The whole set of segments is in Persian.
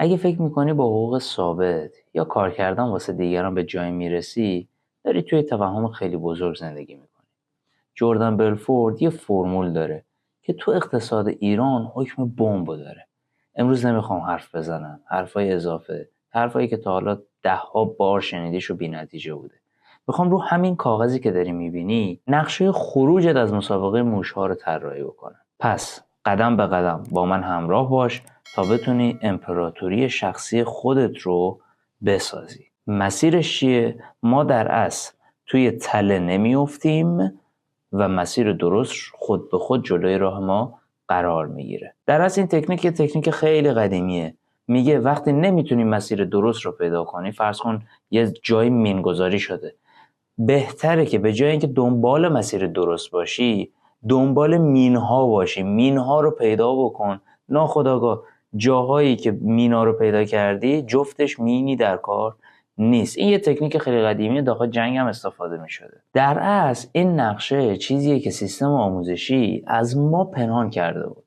اگه فکر میکنی با حقوق ثابت یا کار کردن واسه دیگران به جایی میرسی، داری توی توهم خیلی بزرگ زندگی میکنی. جردن بلفورد یه فرمول داره که تو اقتصاد ایران حکم بمب داره. امروز نمیخوام حرف بزنم، حرفای اضافه، حرفایی که تا حالا 10 بار شنیدیش و بی‌نتیجه بوده. میخوام رو همین کاغذی که داری میبینی نقشه خروجت از مسابقه موش‌ها رو طراحی بکنم. پس قدم به قدم با من همراه باش تا بتونی امپراتوری شخصی خودت رو بسازی. مسیرش چیه؟ ما در اصل توی تله نمیافتیم و مسیر درست خود به خود جلوی راه ما قرار میگیره. در اصل این تکنیک خیلی قدیمیه. میگه وقتی نمیتونی مسیر درست رو پیدا کنی، فرض کن یه جای مینگذاری شده، بهتره که به جای اینکه دنبال مسیر درست باشی، دنبال مینها باشی. مینها رو پیدا بکن. ناخودآگاه جاهایی که مینا رو پیدا کردی جفتش مینی در کار نیست. این یه تکنیک خیلی قدیمی داخل جنگ هم استفاده می شده. در اصل این نقشه چیزیه که سیستم آموزشی از ما پنهان کرده بود.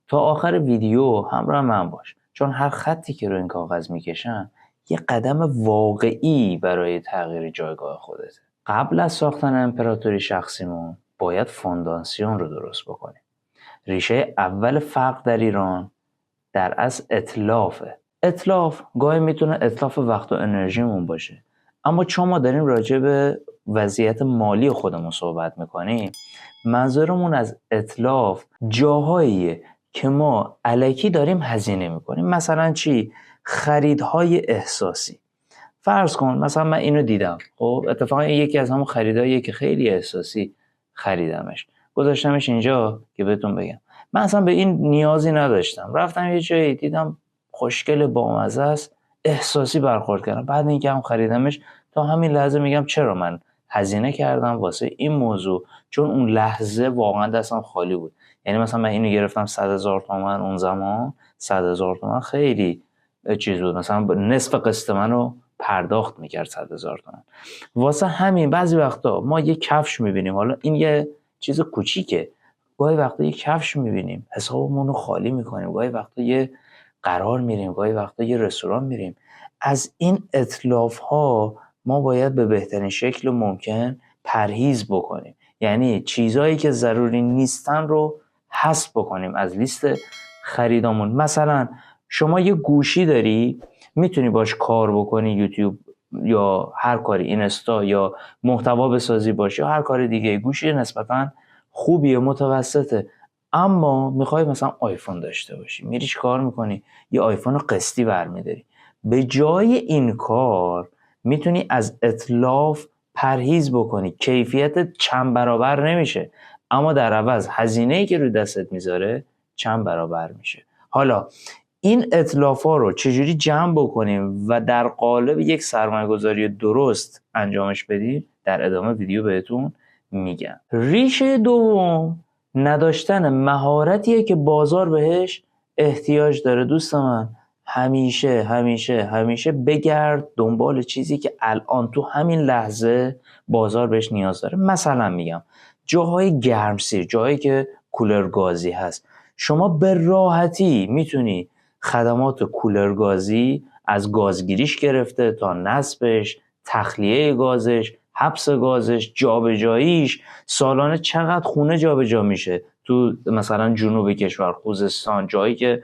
تا آخر ویدیو همراه من باش، چون هر خطی که رو این کاغذ میکشم یه قدم واقعی برای تغییر جایگاه خودته. قبل از ساختن امپراتوری شخصیمون باید فونداسیون رو درست بکنیم. ریشه اول فقر در ایران در اصل اتلافه. اتلاف گاهی میتونه اتلاف وقت و انرژیمون باشه، اما چون ما داریم راجع به وضعیت مالی خودمون صحبت میکنیم، منظورمون از اتلاف جاهاییه که ما الکی داریم هزینه میکنیم. مثلا چی؟ خریدهای احساسی. فرض کن مثلا من اینو دیدم، خب اتفاقا یکی از همون خریداییه که خیلی احساسی خریدمش، گذاشتمش اینجا که بهتون بگم من اصلا به این نیازی نداشتم، رفتم یه جایی دیدم خوشگل بامزه است، احساسی برخورد کردم، بعد اینکه هم خریدمش تا همین لحظه میگم چرا من هزینه کردم واسه این موضوع، چون اون لحظه واقعا دستم خالی بود. یعنی مثلا من اینو گرفتم 100,000 تومان، اون زمان 100,000 تومان خیلی چیز بود، مثلا نصف قسط منو پرداخت میکرد 100,000 تومان. واسه همین بعضی وقتا ما یه کفش میبینیم، حالا این یه چیز کوچیکه، گاهی وقتا یه کفش میبینیم حسابمون رو خالی میکنیم، گاهی وقتا یه قرار میریم، گاهی وقتا یه رستوران میریم. از این اتلاف ها ما باید به بهترین شکل ممکن پرهیز بکنیم. یعنی چیزهایی که ضروری نیستن رو حذف بکنیم از لیست خریدامون. مثلا شما یه گوشی داری، میتونی باش کار بکنی، یوتیوب یا هر کاری، اینستا یا محتوا بسازی باشه یا هر کار دیگه، گوشی نسبتا خوبیه، متوسطه، اما میخوای مثلا آیفون داشته باشی، میری کار میکنی یه آیفون قسطی برمیداری. به جای این کار میتونی از اتلاف پرهیز بکنی، کیفیت چند برابر نمیشه اما در عوض هزینه‌ای که روی دستت میذاره چند برابر میشه. حالا این اتلافا رو چجوری جمع بکنیم و در قالب یک سرمایه‌گذاری درست انجامش بدیم در ادامه ویدیو بهتون میگم. ریشه دوم نداشتن مهارتیه که بازار بهش احتیاج داره. دوست من همیشه همیشه همیشه بگرد دنبال چیزی که الان تو همین لحظه بازار بهش نیاز داره. مثلا میگم جاهای گرمسیر، جاهایی که کولر گازی هست، شما به راحتی میتونی خدمات کولر گازی از گازگیریش گرفته تا نصبش، تخلیه گازش، حبس گازش، جابجاییش، سالانه چقدر خونه جابجا میشه تو مثلا جنوب کشور، خوزستان، جایی که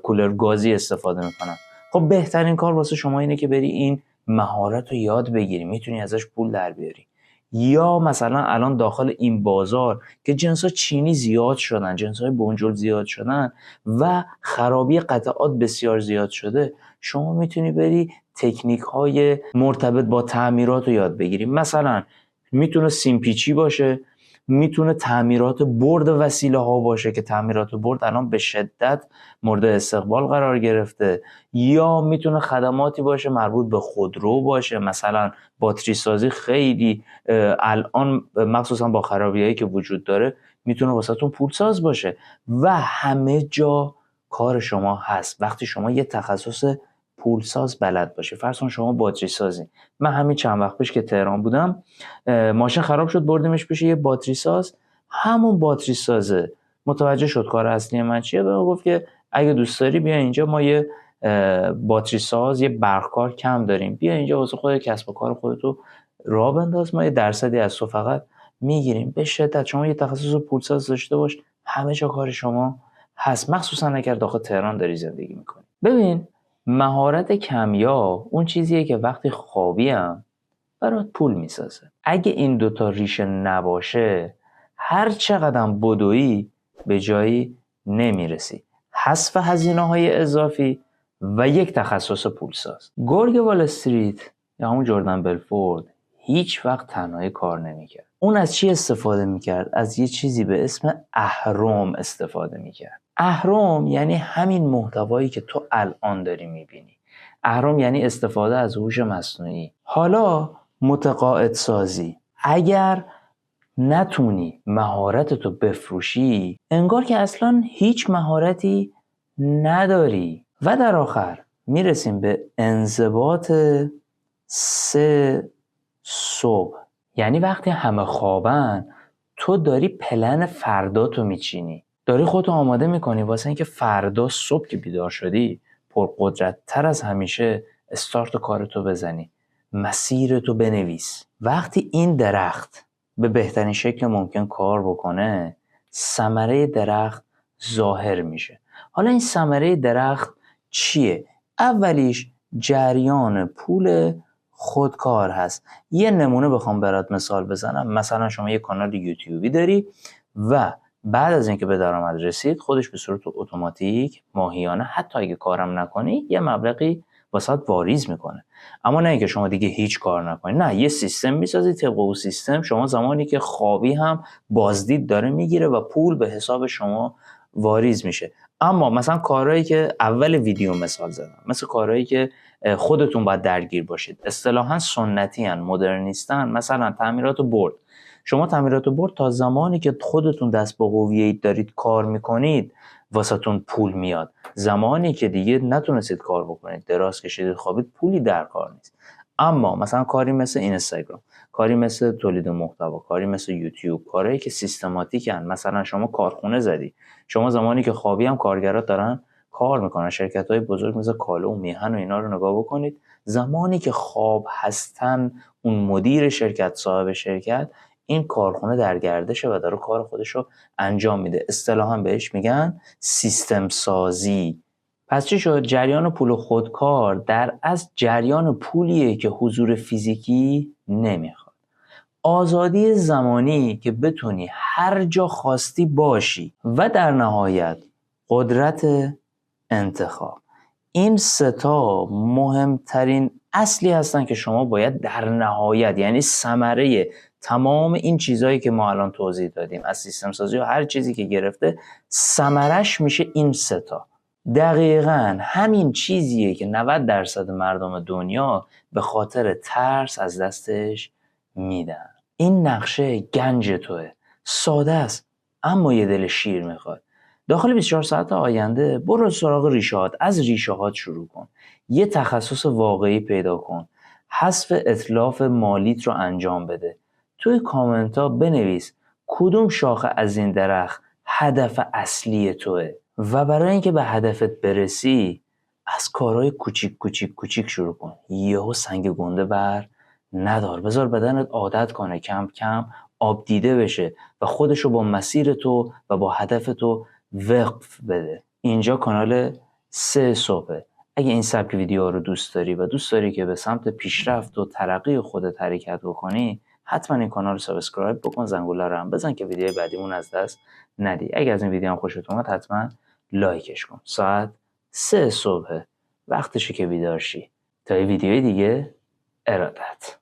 کولر گازی استفاده میکنن. خب بهترین کار واسه شما اینه که بری این مهارت رو یاد بگیری، میتونی ازش پول در بیاری. یا مثلا الان داخل این بازار که جنس‌ها چینی زیاد شدن، جنس‌های بنجل زیاد شدن و خرابی قطعات بسیار زیاد شده، شما میتونی بری تکنیک‌های مرتبط با تعمیرات رو یاد بگیری. مثلا میتونه سیمپیچی باشه، میتونه تعمیرات برد وسیله ها باشه که تعمیرات برد الان به شدت مورد استقبال قرار گرفته، یا میتونه خدماتی باشه مربوط به خودرو باشه، مثلا باتری سازی خیلی الان مخصوصا با خرابیایی که وجود داره میتونه واسهتون پولساز باشه و همه جا کار شما هست وقتی شما یه تخصص پولساز بلد باشه. فرض کن شما باتری سازی، من همین چند وقت پیش که تهران بودم ماشین خراب شد، بردیمش پیش یه باتری ساز، همون باتری سازه متوجه شد کار اصلی من چیه، به من گفت که اگه دوست داری بیا اینجا، ما یه باتری ساز، یه برقکار کم داریم، بیا اینجا واسه خود کسب و کار خودتو راه بنداز، ما یه درصدی از تو فقط میگیریم. به شدت شما یه تخصص پولساز داشته باش، همه جا کار شما هست، مخصوصا اگر داخل تهران داری زندگی میکنی. ببین، مهارت کمیاب اون چیزیه که وقتی خوابیم برات پول میسازه. اگه این دوتا ریشه نباشه، هر چقدر بدویی به جایی نمیرسی. حذف هزینه‌های اضافی و یک تخصص پولساز. گرگ وال استریت یا همون جردن بلفورد هیچ وقت تنهایی کار نمیکرد. اون از چی استفاده میکرد؟ از یه چیزی به اسم اهرم استفاده میکرد. اهرم یعنی همین محتوایی که تو الان داری میبینی. اهرم یعنی استفاده از هوش مصنوعی. حالا متقاعد سازی. اگر نتونی مهارتتو بفروشی، انگار که اصلا هیچ مهارتی نداری. و در آخر میرسیم به انضباط 3 صبح. یعنی وقتی همه خوابن، تو داری پلن فرداتو میچینی، داری خودتو آماده میکنی واسه اینکه فردا صبح که بیدار شدی پرقدرت تر از همیشه استارت کارتو بزنی، مسیرتو بنویس. وقتی این درخت به بهترین شکل ممکن کار بکنه، ثمره درخت ظاهر میشه. حالا این ثمره درخت چیه؟ اولیش جریان پول خودکار هست. یه نمونه بخوام برات مثال بزنم، مثلا شما یه کانال یوتیوبی داری و بعد از اینکه به درآمد رسید، خودش به صورت اتوماتیک ماهیانه حتی اگه کارم نکنی یه مبلغی واسط واریز میکنه. اما نه اینکه شما دیگه هیچ کار نکنی، نه، یه سیستم میسازی، طبق اون سیستم شما زمانی که خوابی هم بازدید داره میگیره و پول به حساب شما واریز میشه. اما مثلا کارهایی که اول ویدیو مثال زدم، مثل کارهایی که خودتون باید درگیر باشید، اصطلاحاً سنتی ان، مدرنیستن، مثلا تعمیرات برد. شما تعمیرات برد تا زمانی که خودتون دست به قویه دارید کار میکنید واسهتون پول میاد. زمانی که دیگه نتونستید کار بکنید، دراز کشیدید خوابید، پولی در کار نیست. اما مثلا کاری مثل اینستاگرام، کاری مثل تولید محتوا، کاری مثل یوتیوب، کارهایی که سیستماتیکن، مثلا شما کارخونه زدی، شما زمانی که خوابی هم کارگرات دارن کار میکنن، شرکت‌های بزرگ مثل کالو و میهن و اینا رو نگاه بکنید، زمانی که خواب هستن اون مدیر شرکت، صاحب شرکت، این کارخونه در گردشه و داره کار خودش رو انجام میده. اصطلاحاً بهش میگن سیستم سازی. پس چی شد؟ جریان پول خودکار در از جریان پولیه که حضور فیزیکی نمیخواد. آزادی زمانی که بتونی هر جا خواستی باشی و در نهایت قدرت انتخاب. این 3 تا مهمترین اصلی هستن که شما باید در نهایت، یعنی ثمره تمام این چیزهایی که ما الان توضیح دادیم، از سیستم سازی و هر چیزی که گرفته، ثمرش میشه این 3 تا. دقیقاً همین چیزیه که 90% مردم دنیا به خاطر ترس از دستش میدن. این نقشه گنج توه، ساده است اما یه دل شیر میخواد. داخل 24 ساعت آینده برو سراغ ریشه‌هات، از ریشه‌هات شروع کن، یه تخصص واقعی پیدا کن، حذف اتلاف مالیت رو انجام بده. توی کامنت ها بنویس کدوم شاخه از این درخت هدف اصلی توه و برای اینکه به هدفت برسی از کارهای کوچیک کوچیک کوچیک شروع کن. یهو سنگ گنده بر ندار، بذار بدنت عادت کنه، کم کم آب دیده بشه و خودشو با مسیر تو و با هدف تو وقف بده. اینجا کانال 3 صبح. اگه این سبک ویدیوها رو دوست داری و دوست داری که به سمت پیشرفت و ترقی خودت حرکت بکنی، حتما این کانال رو سابسکرایب بکن، زنگوله رو هم بزن که ویدیو بعدیمون از دست ندی. اگه از این ویدیو هم خوشت اومد حتما لایکش کن. ساعت 3 صبح وقتشه که بیدار شی. تا یه ویدیوی دیگه، ارادت.